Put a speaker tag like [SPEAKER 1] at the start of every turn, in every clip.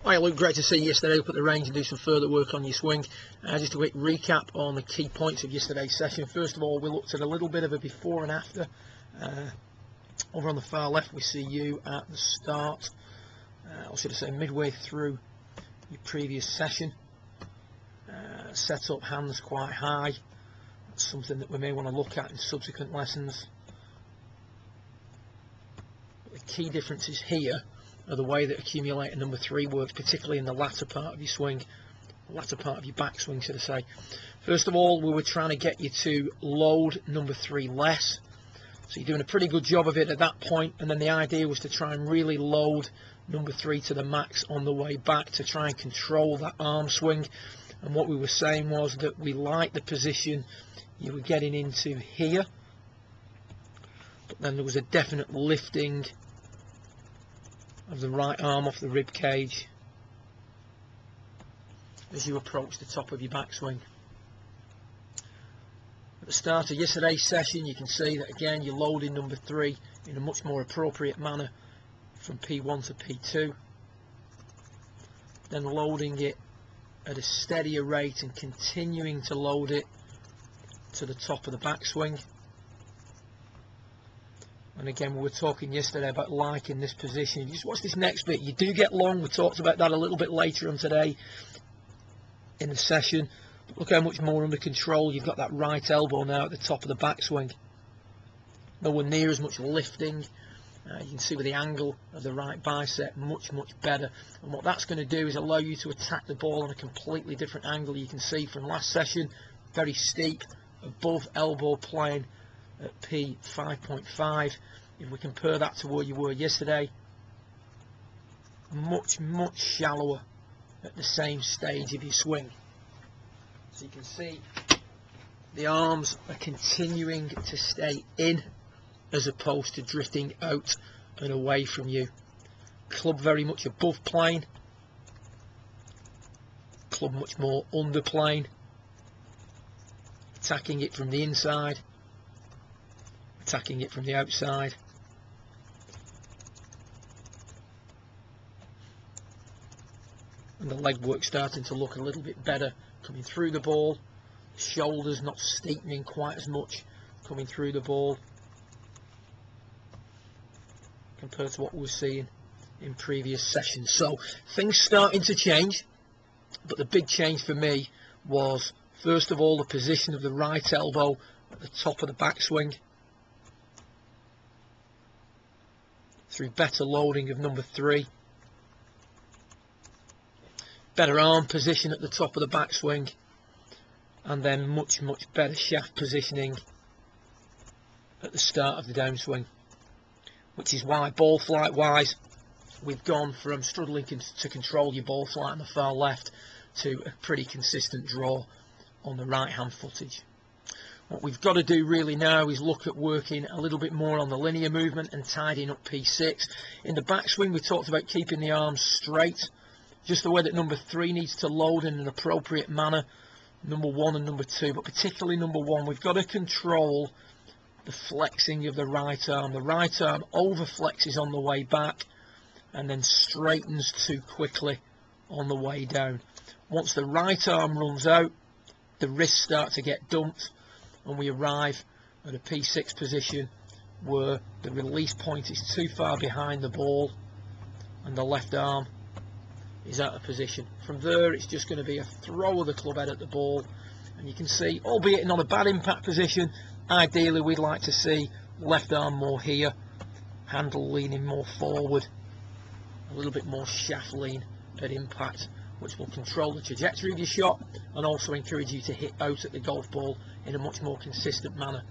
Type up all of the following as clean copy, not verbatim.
[SPEAKER 1] Hi Luke, great to see you yesterday up at the range and do some further work on your swing. Just a quick recap on the key points of yesterday's session. First of all, we looked at a little bit of a before and after. Over on the far left we see you at the start, or should I say midway through your previous session. Set up hands quite high. That's something that we may want to look at in subsequent lessons. But the key differences here are the way that accumulator number 3 works, particularly in the latter part of your swing, the latter part of your backswing, should I say. First of all, we were trying to get you to load number 3 less, so you're doing a pretty good job of it at that point, and then the idea was to try and really load number 3 to the max on the way back to try and control that arm swing. And what we were saying was that we liked the position you were getting into here, but then there was a definite lifting of the right arm off the rib cage as you approach the top of your backswing. At the start of yesterday's session, you can see that again you're loading number 3 in a much more appropriate manner from P1 to P2, then loading it at a steadier rate and continuing to load it to the top of the backswing. And again, we were talking yesterday about liking this position. Just watch this next bit. You do get long. We talked about that a little bit later on today in the session. But look how much more under control. You've got that right elbow now at the top of the backswing. Nowhere near as much lifting. You can see with the angle of the right bicep much better. And what that's going to do is allow you to attack the ball on a completely different angle. You can see from last session, very steep, above elbow plane at P5.5. If we compare that to where you were yesterday, much shallower at the same stage of your swing. So you can see the arms are continuing to stay in as opposed to drifting out and away from you. Club very much above plane, club much more under plane, attacking it from the inside, attacking it from the outside. And the leg work starting to look a little bit better coming through the ball. Shoulders not steepening quite as much coming through the ball compared to what we were seeing in previous sessions. So things starting to change, but the big change for me was first of all the position of the right elbow at the top of the backswing through better loading of number 3, better arm position at the top of the backswing, and then much better shaft positioning at the start of the downswing, which is why ball flight wise we've gone from struggling to control your ball flight on the far left to a pretty consistent draw on the right hand footage. What we've got to do really now is look at working a little bit more on the linear movement and tidying up P6. In the backswing we talked about keeping the arms straight, just the way that number 3 needs to load in an appropriate manner, number 1 and number 2, but particularly number 1. We've got to control the flexing of the right arm. The right arm over flexes on the way back and then straightens too quickly on the way down. Once the right arm runs out, the wrists start to get dumped and we arrive at a P6 position where the release point is too far behind the ball and the left arm is out of position. From there it's just going to be a throw of the club head at the ball, and you can see, albeit not a bad impact position, ideally we'd like to see left arm more here, handle leaning more forward, a little bit more shaft lean at impact, which will control the trajectory of your shot and also encourage you to hit out at the golf ball in a much more consistent manner.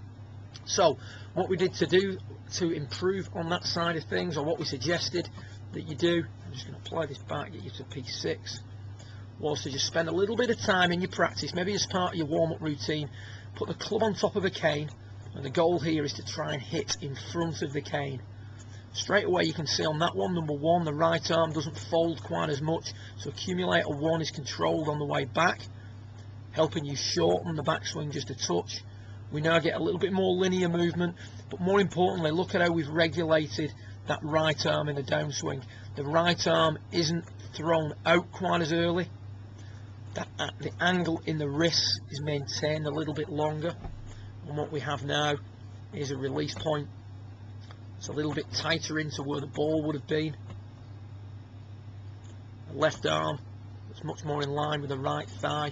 [SPEAKER 1] So what we did to do to improve on that side of things, or what we suggested that you do, I'm just going to apply this back, get you to P6, was to just spend a little bit of time in your practice, maybe as part of your warm-up routine, put the club on top of a cane, and the goal here is to try and hit in front of the cane. Straight away you can see on that one, number 1, the right arm doesn't fold quite as much, so accumulator 1 is controlled on the way back, helping you shorten the backswing just a touch. We now get a little bit more linear movement, but more importantly, look at how we've regulated that right arm in the downswing. The right arm isn't thrown out quite as early. The angle in the wrist is maintained a little bit longer, and what we have now is a release point. It's a little bit tighter into where the ball would have been. The left arm that's much more in line with the right thigh,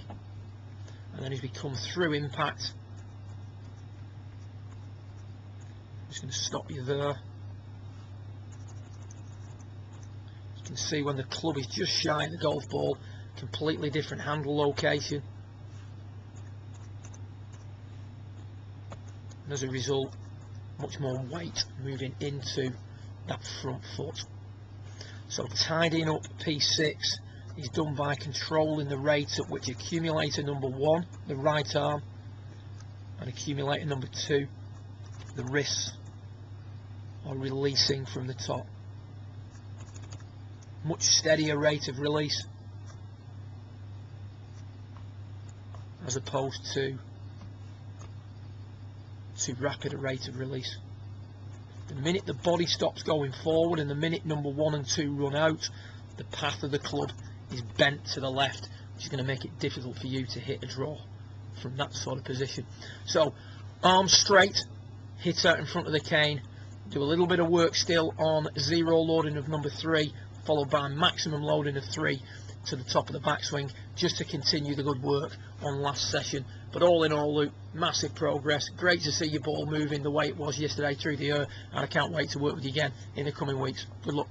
[SPEAKER 1] and then as we come through impact, I'm just going to stop you there. You can see when the club is just shy of the golf ball, completely different handle location, and as a result much more weight moving into that front foot. So tidying up P6 is done by controlling the rate at which accumulator number 1, the right arm, and accumulator number 2, the wrists, are releasing from the top. Much steadier rate of release as opposed to too rapid a rate of release. The minute the body stops going forward and the minute number 1 and 2 run out, the path of the club is bent to the left, which is going to make it difficult for you to hit a draw from that sort of position. So arms straight, hit out in front of the cane, do a little bit of work still on 0 loading of number 3, followed by maximum loading of 3 to the top of the backswing, just to continue the good work on last session. But all in all, Luke, massive progress. Great to see your ball moving the way it was yesterday through the air, and I can't wait to work with you again in the coming weeks. Good luck.